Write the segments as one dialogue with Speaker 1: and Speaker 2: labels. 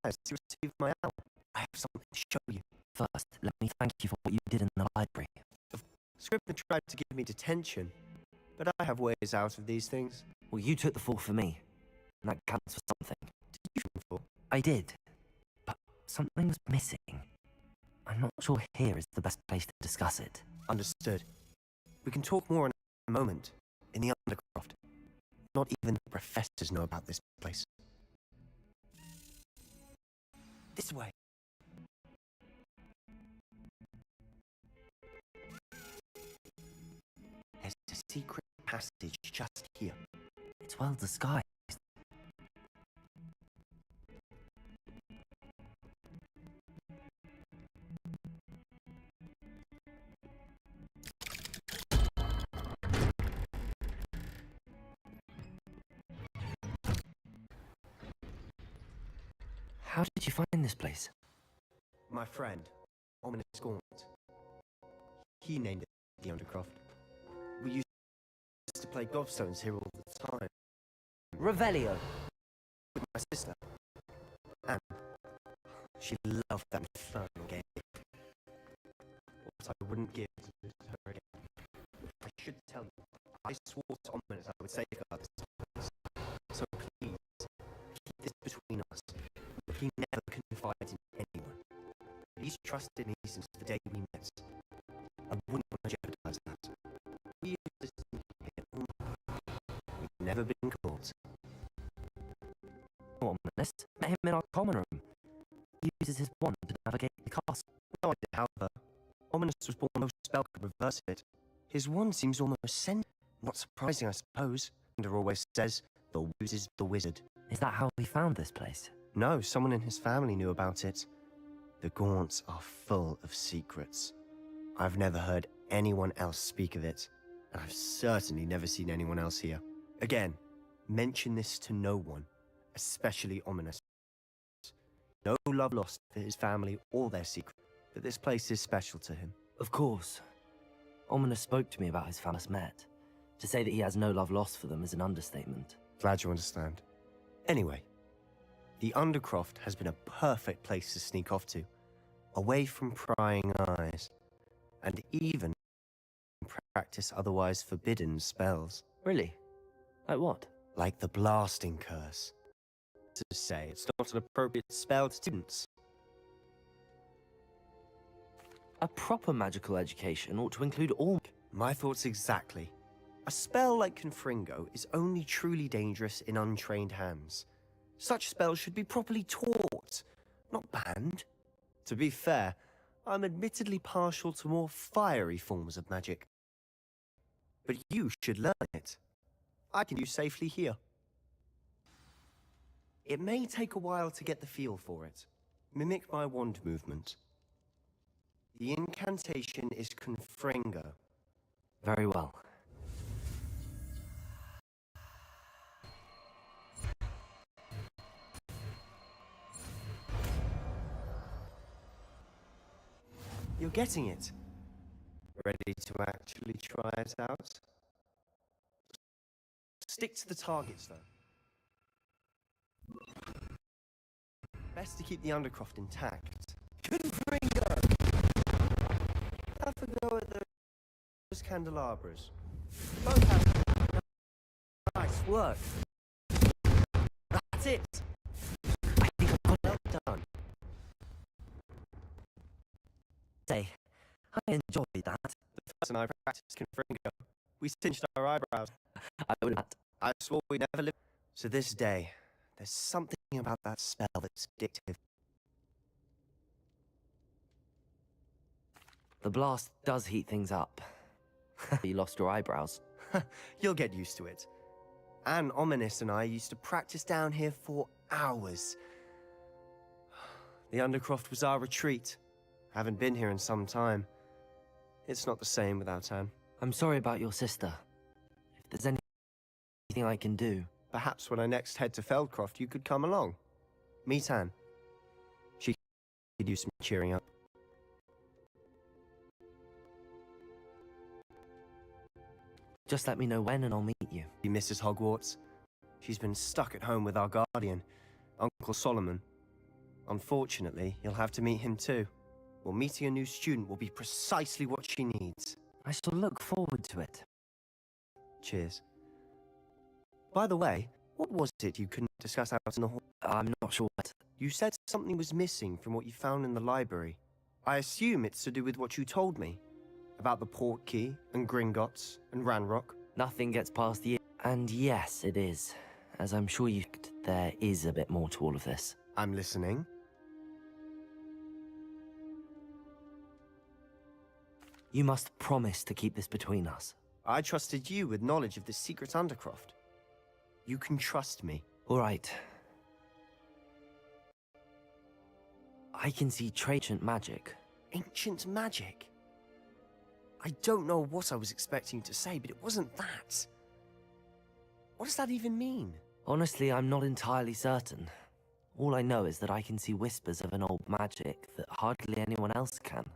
Speaker 1: surprised you received my owl. I have something to show you.
Speaker 2: First, let me thank you for what you did in the library.
Speaker 1: Scrivener tried to give me detention, but I have ways out of these things.
Speaker 2: Well, you took the fall for me, and that counts for something.
Speaker 1: Did you fall?
Speaker 2: I did, but something was missing. I'm not sure here is the best place to discuss it.
Speaker 1: Understood. We can talk more in a moment, in the Undercroft. Not even the professors know about this place. This way. There's a secret passage just here.
Speaker 2: It's well disguised. How did you find this place?
Speaker 1: My friend, Ominous Gaunt. He named it the Undercroft. We used to play gobstones here all the time.
Speaker 2: Revelio.
Speaker 1: With my sister. Anne. She loved that infernal game. What I wouldn't give to lose her again. I should tell you, I swore to Ominous I would safeguard this place. So please, keep this between us. He never confides in anyone. He's trusted me since the day we met. I wouldn't want to jeopardize that. We used to sneak here. We've never been caught.
Speaker 2: Ominous. Met him in our common room. He uses his wand to navigate the castle.
Speaker 1: No idea, however. Ominous was born no spell could reverse it. His wand seems almost sentient. Not surprising, I suppose. Wonder always says, the wizard is the wizard.
Speaker 2: Is that how he found this place?
Speaker 1: No, someone in his family knew about it. The Gaunts are full of secrets. I've never heard anyone else speak of it, and I've certainly never seen anyone else here. Again, mention this to no one, especially Ominous. No love lost for his family or their secret, but this place is special to him.
Speaker 2: Of course. Ominous spoke to me about his famous met. To say that he has no love lost for them is an understatement.
Speaker 1: Glad you understand. Anyway, the Undercroft has been a perfect place to sneak off to, away from prying eyes, and even practice otherwise forbidden spells.
Speaker 2: Really? Like what?
Speaker 1: Like the blasting curse. To say it's not an appropriate spell to students.
Speaker 2: A proper magical education ought to include all...
Speaker 1: My thoughts exactly. A spell like Confringo is only truly dangerous in untrained hands. Such spells should be properly taught, not banned. To be fair, I'm admittedly partial to more fiery forms of magic. But you should learn it. I can use safely here. It may take a while to get the feel for it. Mimic my wand movement. The incantation is Confringo.
Speaker 2: Very well.
Speaker 1: You're getting it. Ready to actually try it out? Stick to the targets, though. Best to keep the Undercroft intact. Confringo! Have a go at those candelabras. Both have... Nice work. That's it.
Speaker 2: I think I've got
Speaker 1: Well done.
Speaker 2: Say, I enjoyed that.
Speaker 1: The first time I practiced Confringo, we cinched our eyebrows.
Speaker 2: I would not.
Speaker 1: I swore we'd never live. So this day, there's something about that spell that's addictive.
Speaker 2: The blast does heat things up. You lost your eyebrows.
Speaker 1: You'll get used to it. Anne, Ominous, and I used to practice down here for hours. The Undercroft was our retreat. Haven't been here in some time. It's not the same without Anne.
Speaker 2: I'm sorry about your sister. If there's anything I can do...
Speaker 1: Perhaps when I next head to Feldcroft, you could come along. Meet Anne. She could use some cheering up.
Speaker 2: Just let me know when and I'll meet you.
Speaker 1: Mrs. Hogwarts. She's been stuck at home with our guardian, Uncle Solomon. Unfortunately, you'll have to meet him too. Well, meeting a new student will be precisely what she needs.
Speaker 2: I shall look forward to it.
Speaker 1: Cheers. By the way, what was it you couldn't discuss out in the hall?
Speaker 2: I'm not sure what.
Speaker 1: You said something was missing from what you found in the library. I assume it's to do with what you told me. About the port key, and Gringotts, and Ranrock.
Speaker 2: Nothing gets past the... And yes, it is. As I'm sure there is a bit more to all of this.
Speaker 1: I'm listening.
Speaker 2: You must promise to keep this between us.
Speaker 1: I trusted you with knowledge of the secret Undercroft. You can trust me.
Speaker 2: All right. I can see ancient magic.
Speaker 1: Ancient magic? I don't know what I was expecting you to say, but it wasn't that. What does that even mean?
Speaker 2: Honestly, I'm not entirely certain. All I know is that I can see whispers of an old magic that hardly anyone else can.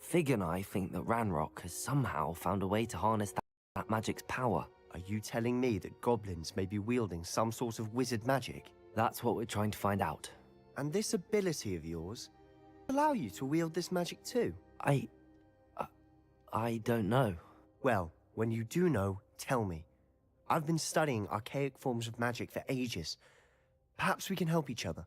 Speaker 2: Fig and I think that Ranrock has somehow found a way to harness that magic's power.
Speaker 1: Are you telling me that goblins may be wielding some sort of wizard magic?
Speaker 2: That's what we're trying to find out.
Speaker 1: And this ability of yours allow you to wield this magic too?
Speaker 2: I don't know.
Speaker 1: Well, when you do know, tell me. I've been studying archaic forms of magic for ages. Perhaps we can help each other.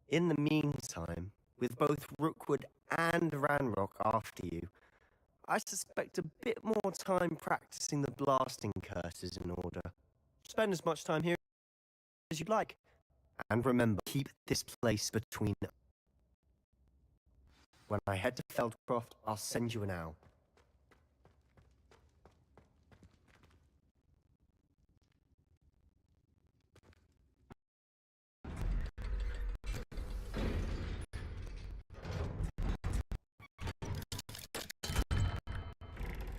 Speaker 1: In the meantime, with both Rookwood and Ranrock after you, I suspect a bit more time practicing the blasting curses in order. Spend as much time here as you'd like. And remember, keep this place between us. When I head to Feldcroft, I'll send you an owl.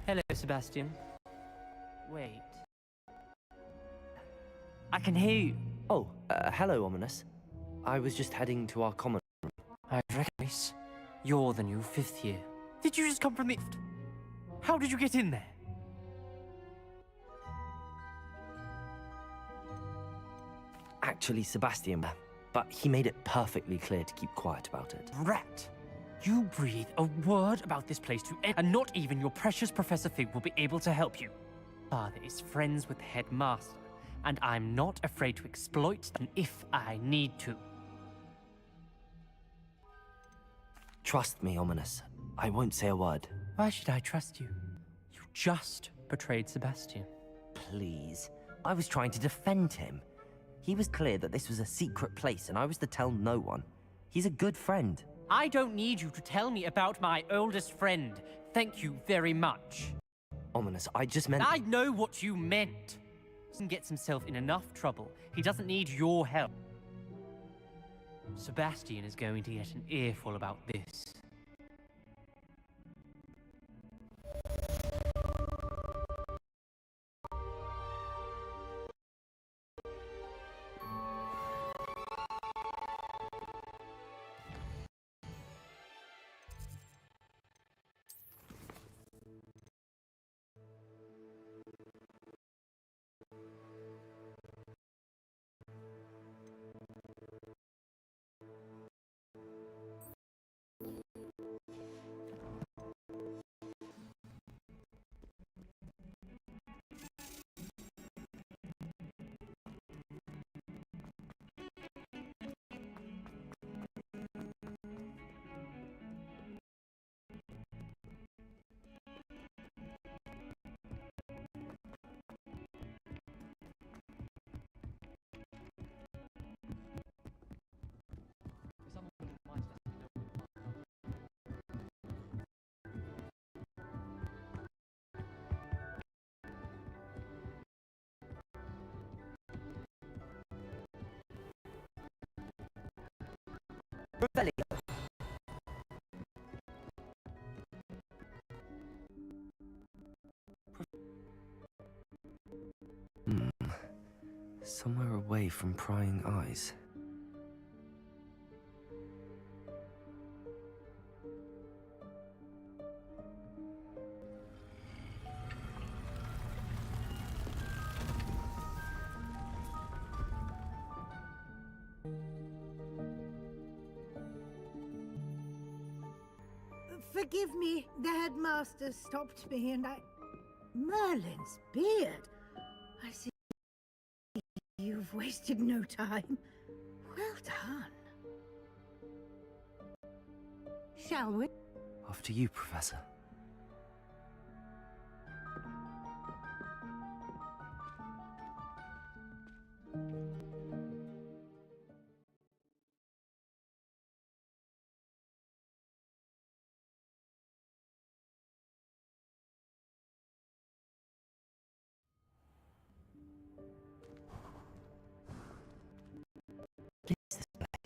Speaker 3: Hello, Sebastian. Wait. I can hear you.
Speaker 2: Oh, hello, Ominous. I was just heading to our common room.
Speaker 3: I recognize you're the new 5th year. Did you just come from the... How did you get in there?
Speaker 2: Actually, Sebastian, but he made it perfectly clear to keep quiet about it.
Speaker 3: Rat! You breathe a word about this place to and not even your precious Professor Fig will be able to help you. Father is friends with the headmaster, and I'm not afraid to exploit them if I need to.
Speaker 2: Trust me, Ominous. I won't say a word.
Speaker 3: Why should I trust you? You just betrayed Sebastian.
Speaker 2: Please. I was trying to defend him. He was clear that this was a secret place, and I was to tell no one. He's a good friend.
Speaker 3: I don't need you to tell me about my oldest friend. Thank you very much.
Speaker 2: Ominous, I just meant...
Speaker 3: I know what you meant. He gets himself in enough trouble. He doesn't need your help. Sebastian is going to get an earful about this.
Speaker 2: Somewhere away from prying eyes.
Speaker 4: Forgive me, the headmaster stopped me and I... Merlin's beard! I see you've wasted no time. Well done. Shall we?
Speaker 2: After you, Professor.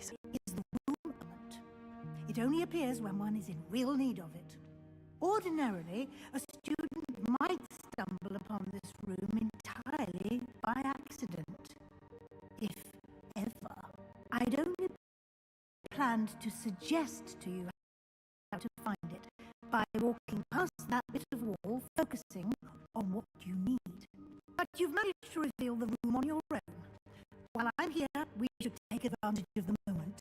Speaker 4: Is the room element. It only appears when one is in real need of it. Ordinarily, a student might stumble upon this room entirely by accident. If ever. I'd only planned to suggest to you how to find it by walking past that bit of wall, focusing on what you need. But you've managed to reveal the room on your own. While I'm here, we should take advantage of the moment.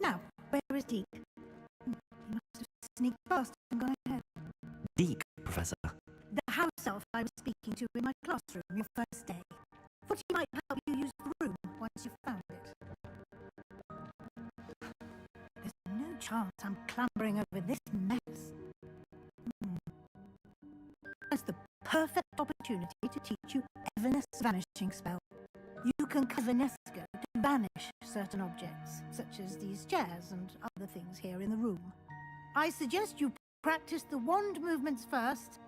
Speaker 4: Now, where is Deke? He must have sneaked past and gone ahead.
Speaker 2: Deke, Professor.
Speaker 4: The house elf I was speaking to in my classroom your first day. Thought he might help you use the room once you found it. There's no chance I'm clambering over this mess. It's the perfect opportunity to teach you Everness vanishing spell. You can Venesco to banish certain objects, such as these chairs and other things here in the room. I suggest you practice the wand movements first,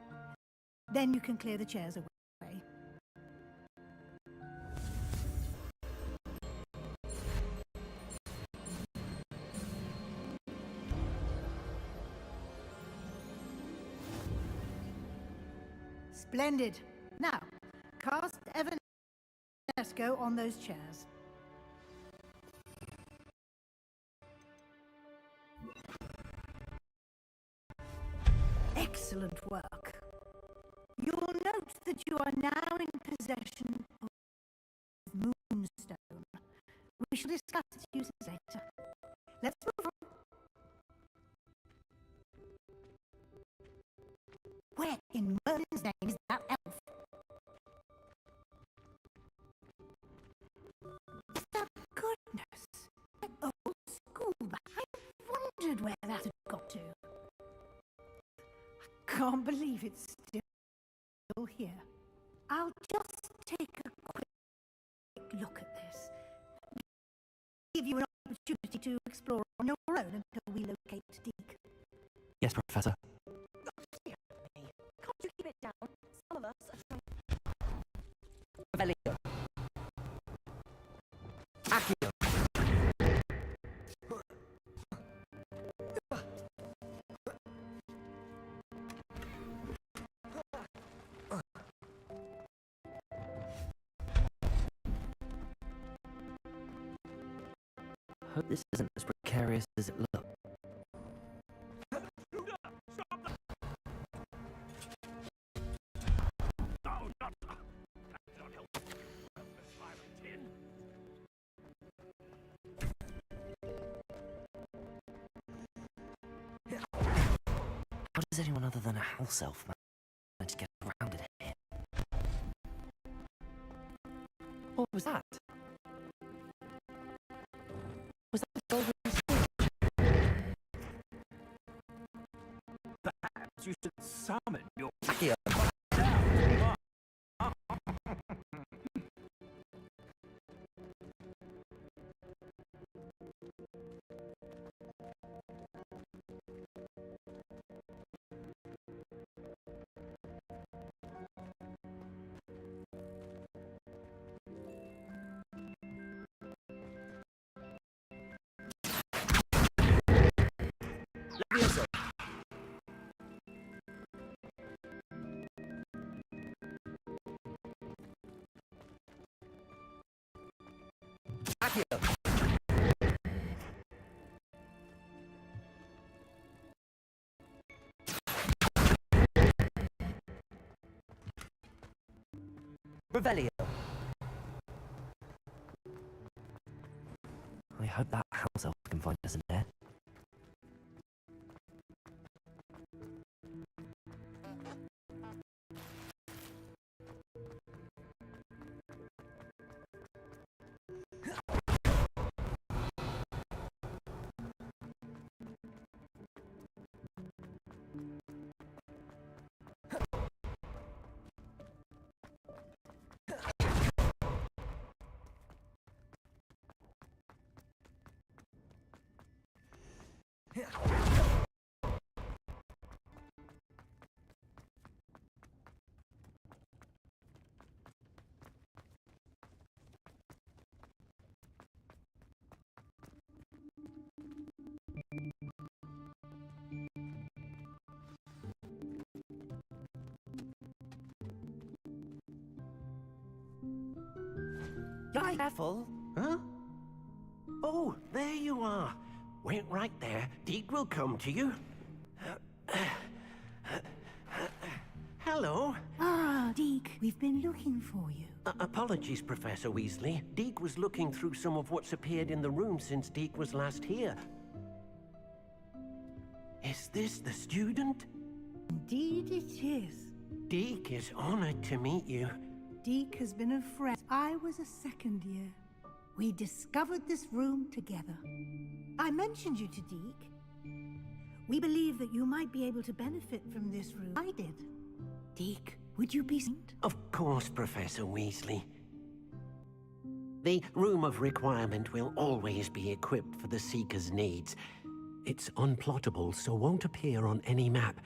Speaker 4: then you can clear the chairs away. Splendid. Now, cast Evanesco on those chairs. Excellent work. You'll note that you are now in possession of Moonstone. We shall discuss its uses later. Let's move on. Where in Merlin's name is that elf? Thank goodness. An old school bag. I wondered where that had got to. I can't believe it's still here. I'll just take a quick look at this. Give you an opportunity to explore on your own until we locate Deke.
Speaker 2: Yes, Professor.
Speaker 5: Can't you keep it down? Some of us are trying.
Speaker 2: Revelio. Accio. Hope this isn't as precarious as it looks. How does anyone other than a house elf manage to get around in here? What was that? Was that the golden sword?
Speaker 1: Perhaps you should summon your...
Speaker 2: Accio.
Speaker 1: Levioso. Accio.
Speaker 2: Revelio. I hope that house elf can find us in there. Be careful.
Speaker 6: Huh? Oh, there you are. Wait right there. Deke will come to you. Hello.
Speaker 4: Ah, Deke, we've been looking for you.
Speaker 6: Apologies, Professor Weasley. Deke was looking through some of what's appeared in the room since Deke was last here. Is this the student?
Speaker 4: Indeed it is.
Speaker 6: Deke is honored to meet you.
Speaker 4: Deke has been a friend. I was a second year. We discovered this room together. I mentioned you to Deke. We believe that you might be able to benefit from this room. I did. Deke, would you be seen?
Speaker 6: Of course, Professor Weasley. The Room of Requirement will always be equipped for the Seeker's needs. It's unplottable, so won't appear on any map.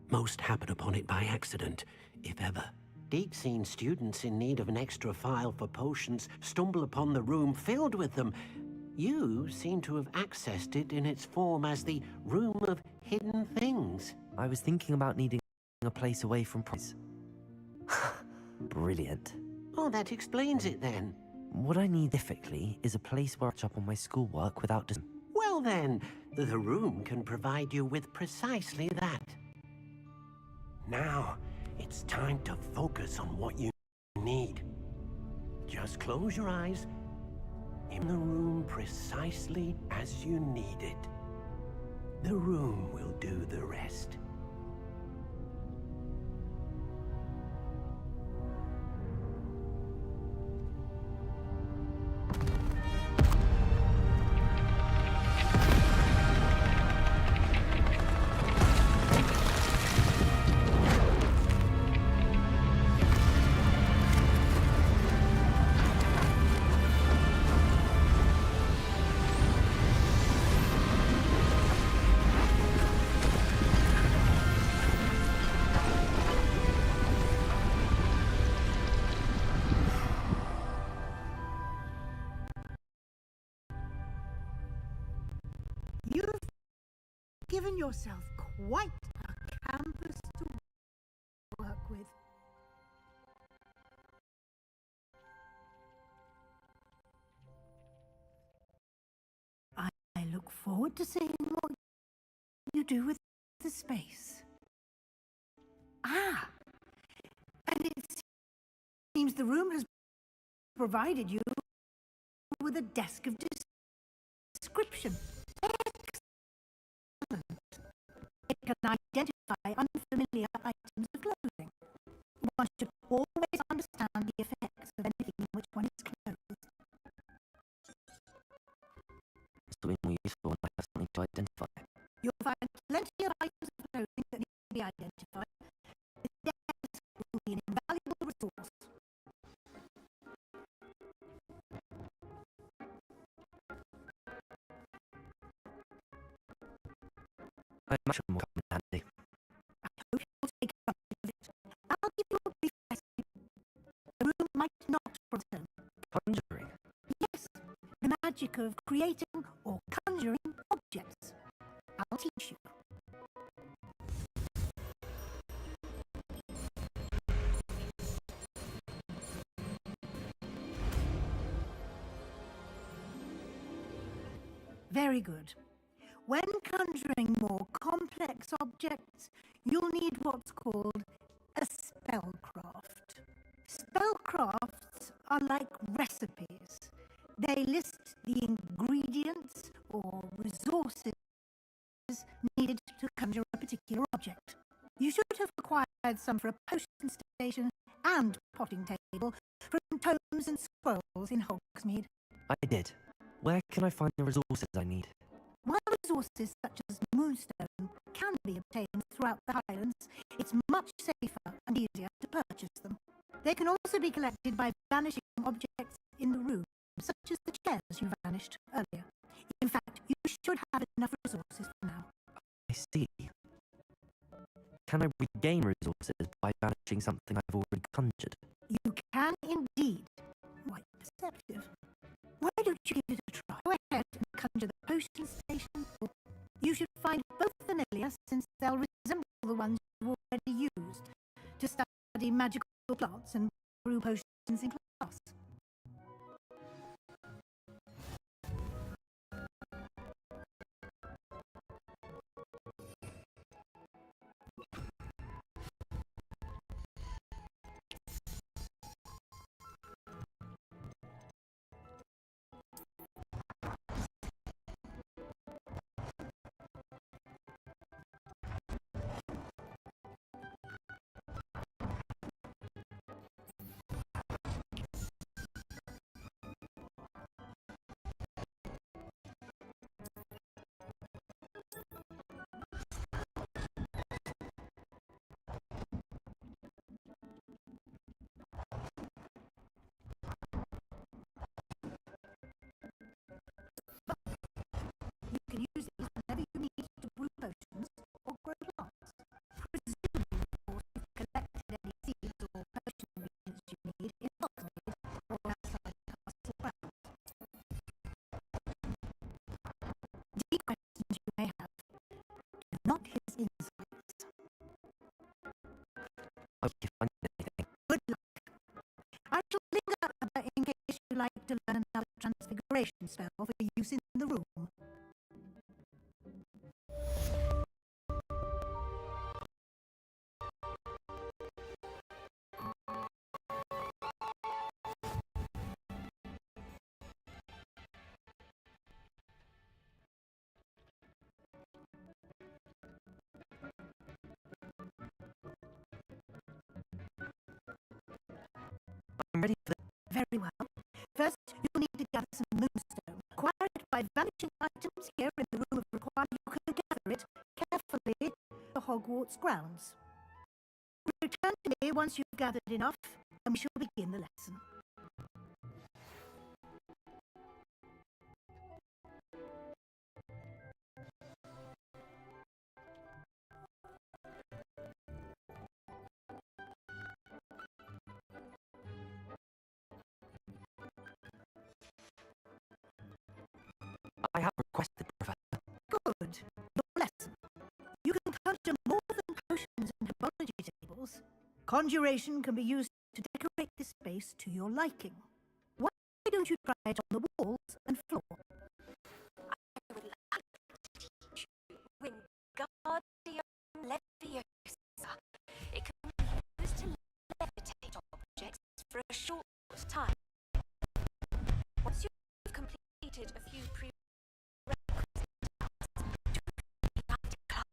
Speaker 6: Most happen upon it by accident, if ever. Deke's seen students in need of an extra file for potions stumble upon the room filled with them. You seem to have accessed it in its form as the Room of Hidden Things.
Speaker 2: I was thinking about needing a place away from prize. Brilliant.
Speaker 6: Oh, that explains it then.
Speaker 2: What I need specifically is a place where I catch up on my schoolwork without
Speaker 6: Well then, the room can provide you with precisely that. Now, it's time to focus on what you need. Just close your eyes. In the room precisely as you need it. The room will do the rest.
Speaker 4: You've given yourself quite a campus to work with. I look forward to seeing what you do with the space. Ah, and it seems the room has provided you with a desk of description. It can identify unfamiliar items of clothing. One should always understand the effects of anything in which one is clothed.
Speaker 2: something more useful when I have something to identify.
Speaker 4: You'll find plenty of items of clothing that need to be identified. The desk will be an invaluable resource.
Speaker 2: I imagine will come in handy.
Speaker 4: I hope you'll take advantage of it. I'll give you a brief lesson. The room might not return.
Speaker 2: Conjuring.
Speaker 4: Yes, the magic of creating or conjuring objects. I'll teach you. Very good. When conjuring more complex objects, you'll need what's called a spellcraft. Spellcrafts are like recipes. They list the ingredients or resources needed to conjure a particular object. You should have acquired some for a potion station and potting table from tomes and scrolls in Hogsmeade.
Speaker 2: I did. Where can I find the resources I need?
Speaker 4: While resources such as moonstone can be obtained throughout the Highlands, it's much safer and easier to purchase them. They can also be collected by vanishing objects in the room, such as the chairs you vanished earlier. In fact, you should have enough resources for
Speaker 2: see. Can I regain resources by banishing something I've already conjured?
Speaker 4: You can indeed. Quite perceptive. Why don't you give it a try? Go ahead and conjure the potion station. You should find both familiar, since they'll resemble the ones you've already used to study magical plants and brew potions in class. You can use these whenever you need to brew potions or grow plants. Presumably, of course, you've collected any seeds or potion ingredients you need in Hogsmeade or outside the castle grounds. Any questions you may have, do not his insights.
Speaker 2: Okay, find anything.
Speaker 4: Good luck. I shall linger in case you like to learn another transfiguration spell for use in the room.
Speaker 2: I'm ready for the...
Speaker 4: Very well. First, you'll need to gather some moonstone. Acquire it by vanishing items here in the room of requirement. You can gather it carefully to Hogwarts grounds. Return to me once you've gathered enough, and we shall begin the lesson.
Speaker 2: I have requested, Professor.
Speaker 4: Good. Your lesson. You can conjure more than potions and herbology tables. Conjuration can be used to decorate the space to your liking. Why don't you try it on the walls and floor?
Speaker 5: I would like to teach you Wingardium Leviosa. It can be used to levitate objects for a short time. Once you've completed a few prerequisites, do back to class.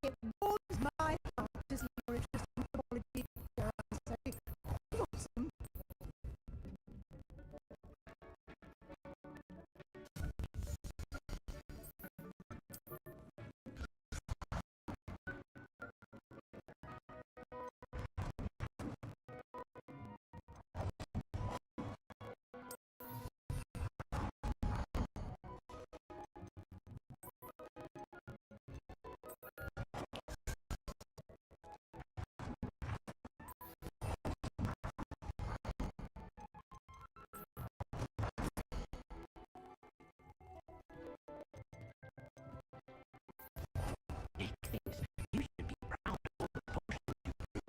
Speaker 4: It warms my heart to see your interest in herbology, dare I say. Awesome.
Speaker 6: You should be proud of all the potions you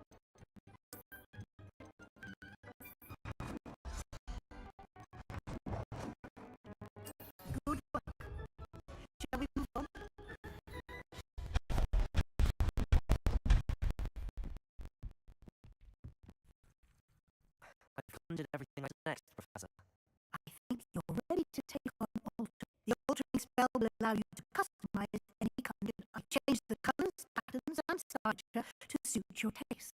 Speaker 4: Good work. Shall we move on?
Speaker 2: I've conjured everything I do next, Professor.
Speaker 4: I think you're ready to take on alter. The altering spell will allow you to customize any kind. I change the colors, patterns, and signature to suit your taste.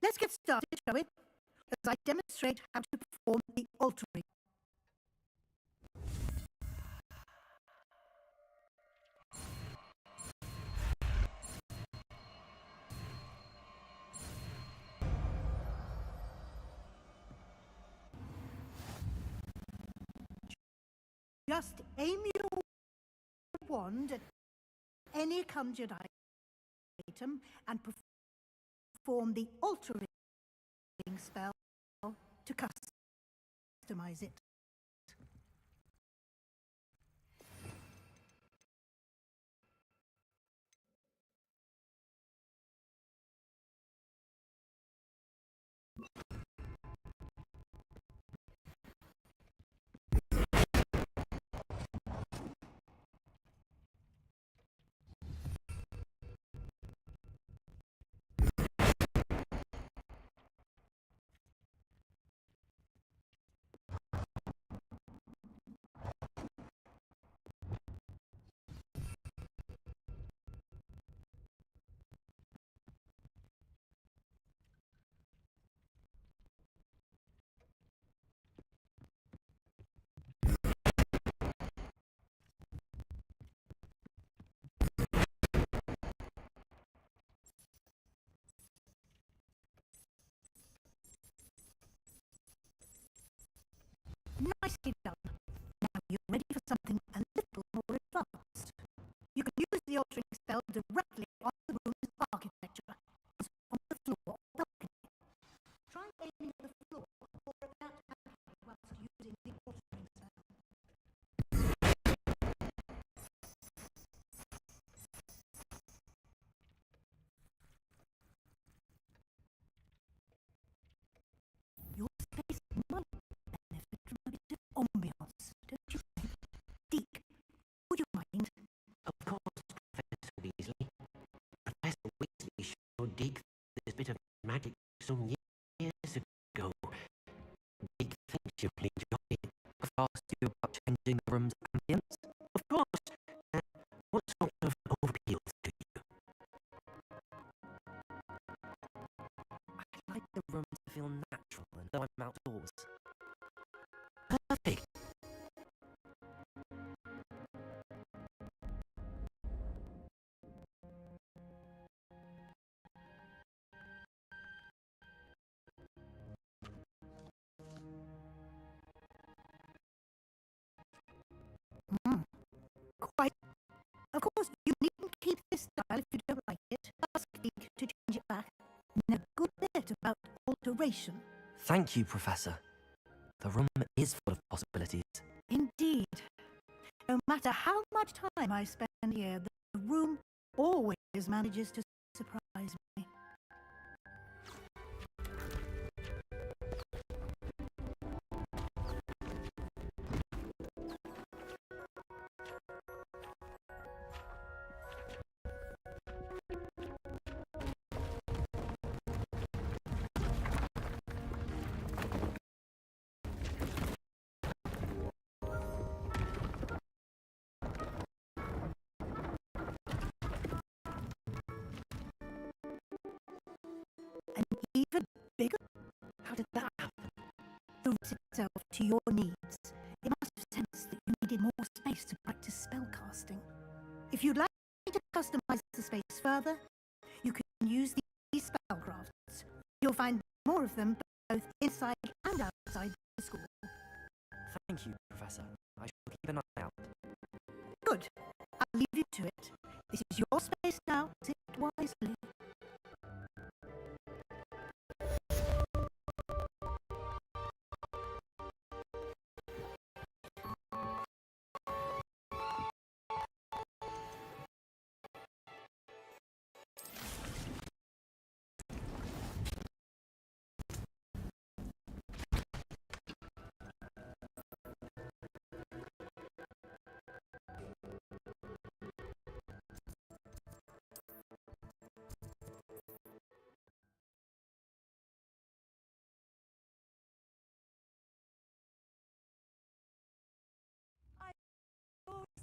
Speaker 4: Let's get started, shall we? As I demonstrate how to perform the altering. Just aim your wand at any conjured item and perform the altering spell to customize it. Nicely done. Now you're ready for something a little more advanced. You can use the altering spell directly on the room's architecture, on the floor or balcony. Try aiming at the floor or at that balcony whilst using the altering spell. Your space might benefit from a bit of ambiance, don't you think? Deke, would you mind?
Speaker 6: Of course, Professor Weasley. Professor Weasley showed Deke this bit of magic some years ago. Deke thinks you'll enjoy it.
Speaker 2: I've asked you about changing the room's ambience.
Speaker 6: Of course. What sort of appeals to you?
Speaker 2: I'd like the room to feel natural and though I'm outdoors.
Speaker 6: Perfect.
Speaker 4: Quite. Of course, you needn't keep this style if you don't like it. Ask Deke to change it back. Know a good bit about alteration.
Speaker 2: Thank you, Professor. The room is full of possibilities.
Speaker 4: Indeed. No matter how much time I spend here, the room always manages to surprise me. And even bigger,
Speaker 2: How did that happen?
Speaker 4: suits itself to your needs. It must have sensed that you needed more space to practice spellcasting. If you'd like to customize the space further, you can use these spellcrafts. You'll find more of them both inside and outside the school.
Speaker 2: Thank you, Professor. I shall keep an eye out.
Speaker 4: Good. I'll leave you to it. This is your space now. Sit wisely.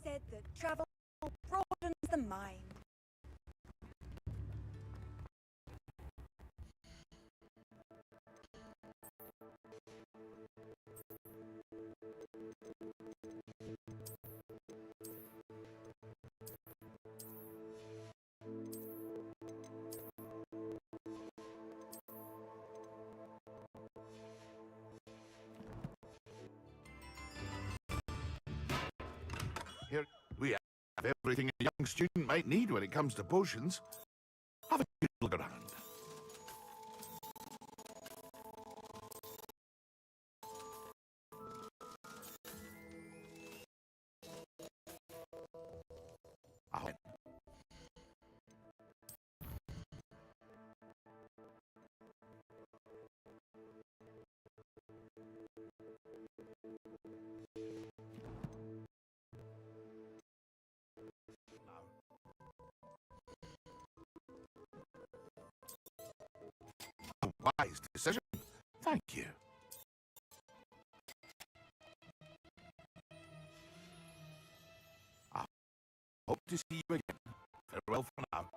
Speaker 5: Said that travel broadens the mind.
Speaker 7: Have everything a young student might need when it comes to potions. Have a good look around. Ah, a wise decision. Thank you. I hope to see you again. Farewell for now.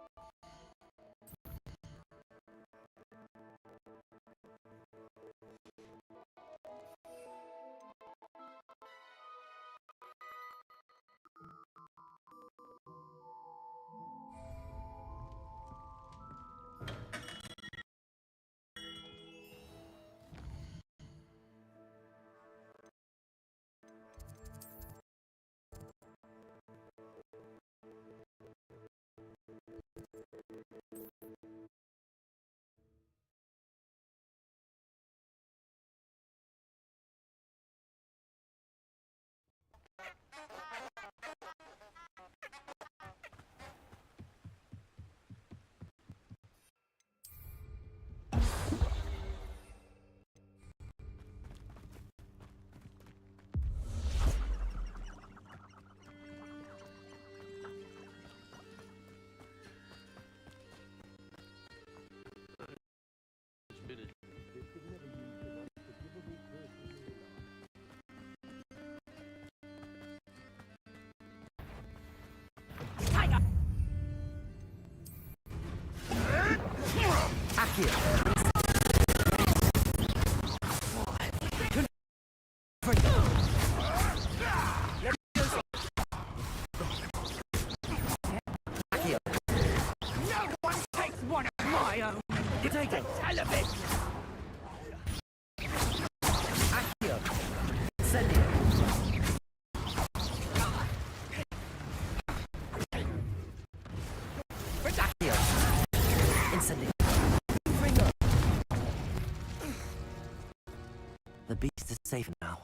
Speaker 2: The beast is safe now.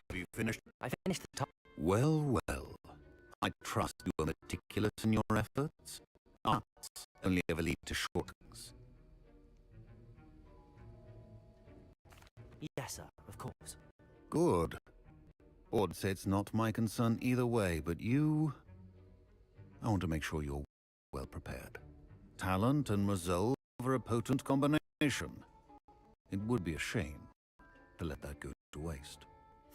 Speaker 7: Have you finished?
Speaker 2: I finished the top.
Speaker 7: Well, well. I trust you are meticulous in your efforts. Arts only ever lead to shortcuts.
Speaker 2: Yes, sir, of course.
Speaker 7: Good. Board said it's not my concern either way, but you... I want to make sure you're well prepared. Talent and resolve are a potent combination. It would be a shame to let that go to waste.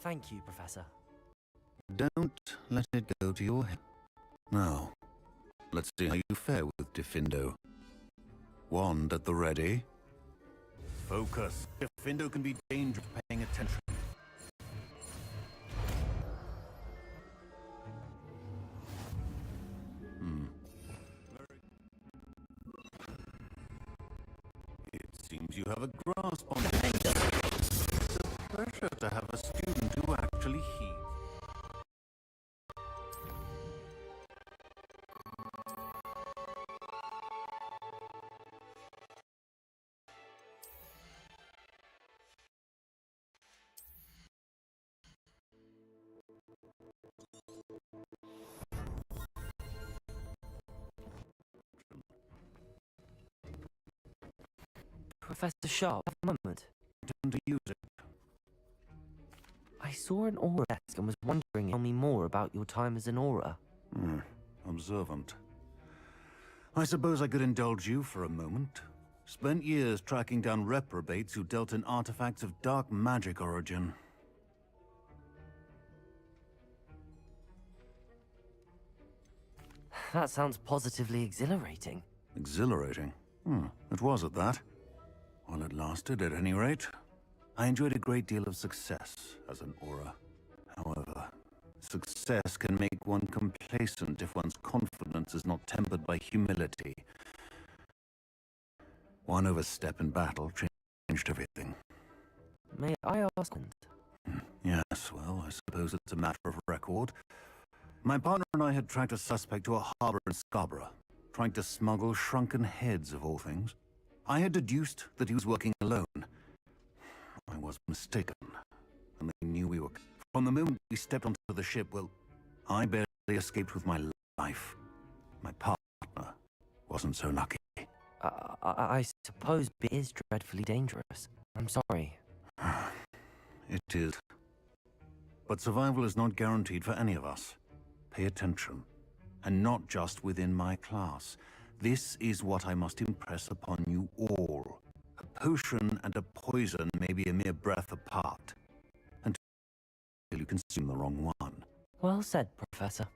Speaker 2: Thank you, Professor.
Speaker 7: Don't let it go to your head. Now, let's see how you fare with Diffindo. Wand at the ready. Focus. Diffindo can be dangerous paying attention. It seems you have a grasp on it. It's a pleasure to have a student who actually heeds.
Speaker 2: Professor Sharp, have a moment.
Speaker 7: To use it.
Speaker 2: I saw an aura desk and was wondering, tell me more about your time as an aura.
Speaker 7: Observant. I suppose I could indulge you for a moment. Spent years tracking down reprobates who dealt in artifacts of dark magic origin.
Speaker 2: That sounds positively exhilarating.
Speaker 7: Exhilarating? It was at that. While it lasted, at any rate. I enjoyed a great deal of success as an aura. However, success can make one complacent if one's confidence is not tempered by humility. One overstep in battle changed everything.
Speaker 2: May I ask?
Speaker 7: Yes, well, I suppose it's a matter of record. My partner and I had tracked a suspect to a harbor in Scarborough, trying to smuggle shrunken heads of all things. I had deduced that he was working alone. I was mistaken, and they knew we were... From the moment we stepped onto the ship, well, I barely escaped with my life. My partner wasn't so lucky.
Speaker 2: I suppose it is dreadfully dangerous. I'm sorry.
Speaker 7: It is. But survival is not guaranteed for any of us. Pay attention. And not just within my class. This is what I must impress upon you all. A potion and a poison may be a mere breath apart. Until you consume the wrong one.
Speaker 2: Well said, Professor.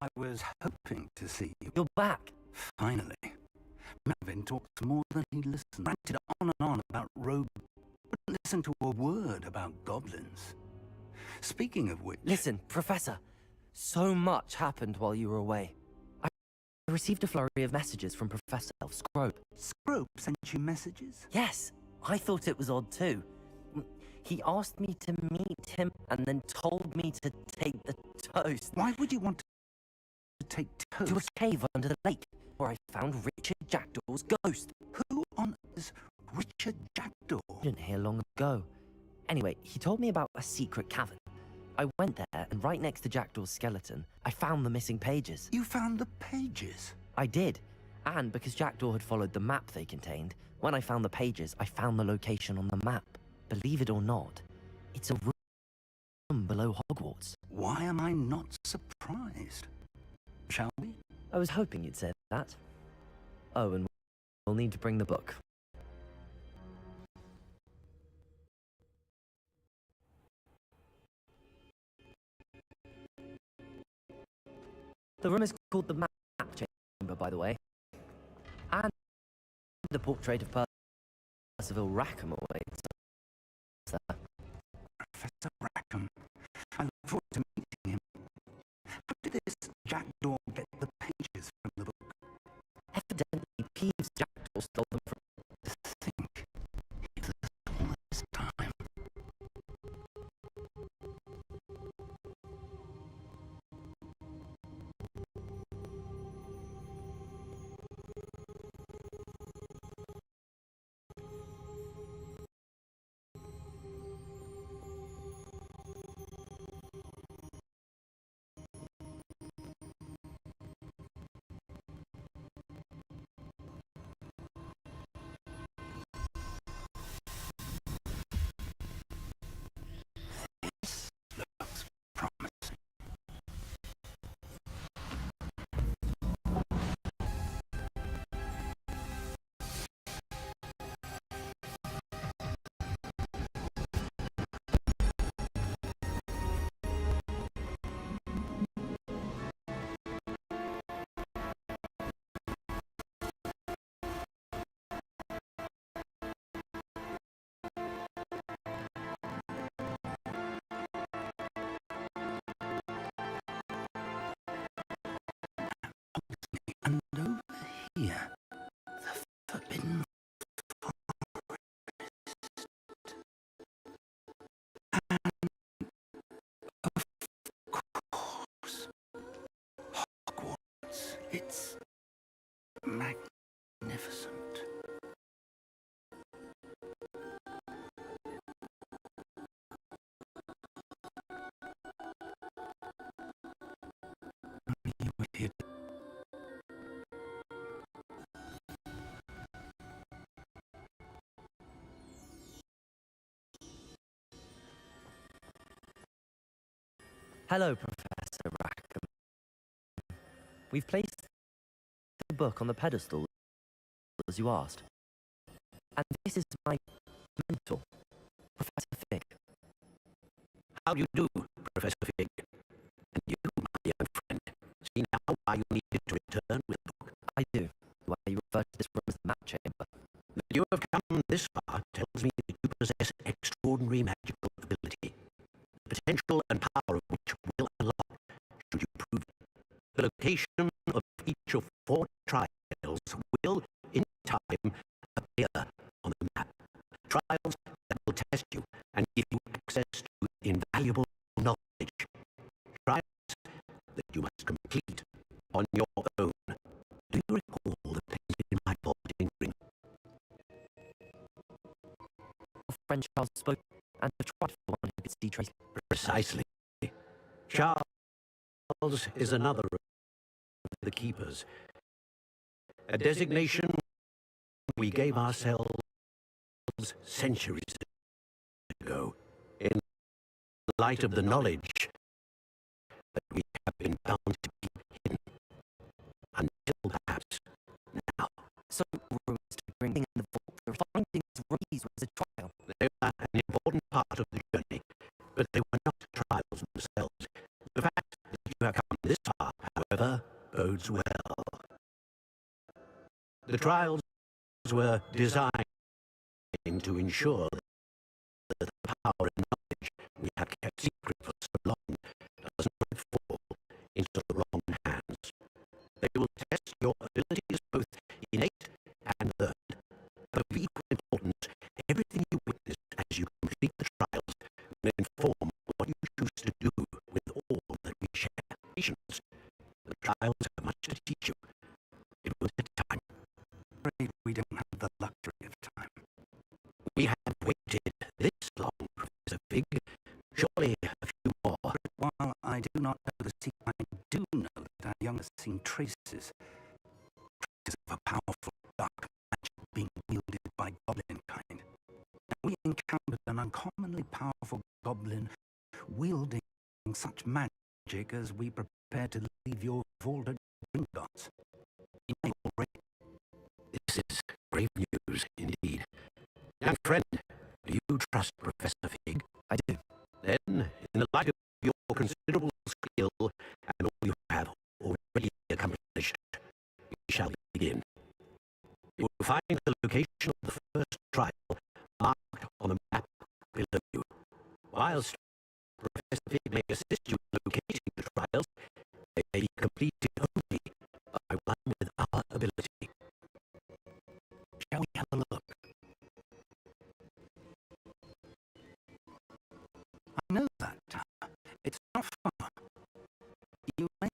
Speaker 8: I was hoping to see you.
Speaker 2: You're back.
Speaker 8: Finally. Melvin talked more than he listened. Ranted on and on about rogue. Wouldn't listen to a word about goblins. Speaking of which...
Speaker 2: Listen, Professor. So much happened while you were away. I received a flurry of messages from Professor Scrope.
Speaker 8: Scrope sent you messages?
Speaker 2: Yes. I thought it was odd too. He asked me to meet him and then told me to take the toast.
Speaker 8: Why would you want to take toast?
Speaker 2: To a cave under the lake, where I found Richard Jackdaw's ghost.
Speaker 8: Who on is Richard Jackdaw?
Speaker 2: Didn't hear long ago. Anyway, he told me about a secret cavern. I went there, and right next to Jackdaw's skeleton, I found the missing pages.
Speaker 8: You found the pages?
Speaker 2: I did. And because Jackdaw had followed the map they contained, when I found the pages, I found the location on the map. Believe it or not, it's a room below Hogwarts.
Speaker 8: Why am I not surprised? Shall we?
Speaker 2: I was hoping you'd say that. Oh, and we'll need to bring the book. The room is called the Map Chamber, by the way. And the portrait of Percival Rackham awaits there.
Speaker 8: Professor Rackham. I look forward to meeting him. How did this Jackdaw get the pages from the book?
Speaker 2: Evidently, Peeves Jackdaw stole them from...
Speaker 8: To think, it was all this time.
Speaker 2: Hello, Professor Rackham. We've placed the book on the pedestal, as you asked. And this is my mentor, Professor Fig.
Speaker 6: How do you do, Professor Fig? And you, my young friend, see now why you needed to return with the book.
Speaker 2: I do. Why you refer to this room as the map chamber.
Speaker 6: That you have come this far tells me that you possess extraordinary magical ability, the potential and power of which will unlock should you prove it. The location of each of 4 trials will, in time, appear on the map. Trials that will test you and give you access to invaluable knowledge. Trials that you must complete on your own. Do you recall the place in my vaulting ring?
Speaker 2: Friend Charles spoke, and the tried for one who could see traces.
Speaker 6: Precisely. Charles is another of the keepers. A designation we gave ourselves centuries ago, in light of the knowledge that we have been bound to keep hidden. Until perhaps now.
Speaker 2: So, rumors to bring in the vault, the findings raised was a trial.
Speaker 6: They were an important part of the journey, but they were not trials themselves. The fact that you have come this far, however, bodes well. The trials were designed to ensure that the power and knowledge we have kept secret for so long does not fall into the wrong hands. They will test your abilities, both innate and learned. But of equal importance, everything you witness as you complete the trials will inform what you choose to do with all that we share. Patience. The trials have much to teach you. It will take time.
Speaker 8: Afraid we don't have the luxury of time.
Speaker 6: We have waited this long, Professor Fig. Surely a few more.
Speaker 8: But while I do not know the secret, I do know that our young has seen traces of a powerful dark magic being wielded by goblin kind. And we encountered an uncommonly powerful goblin wielding such magic as we prepared to leave your vault at Gringotts. You may already.
Speaker 6: This is grave news indeed. Young friend, do you trust Professor Fig?
Speaker 2: I do.
Speaker 6: Then, in the light of your considerable skill and all you have already accomplished, we shall begin. You will find the location of the first trial marked on the map below you. Whilst Professor Fig may assist you in locating the trials, they may be completed only by one with our ability. Shall we have a look?
Speaker 8: I know that tower. It's not far. You may.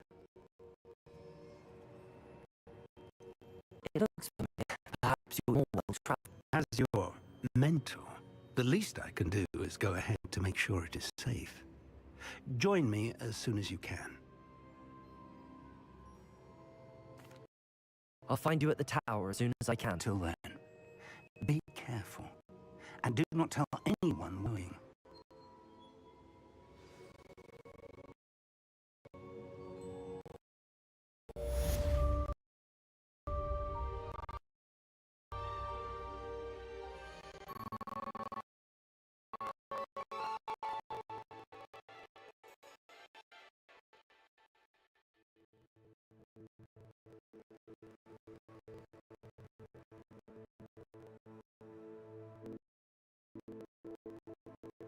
Speaker 2: It looks familiar. Perhaps you're more well-traveled.
Speaker 8: As your mentor, the least I can do is go ahead to make sure it is safe. Join me as soon as you can.
Speaker 2: I'll find you at the tower as soon as I can.
Speaker 8: Till then, be careful, and do not tell anyone knowing.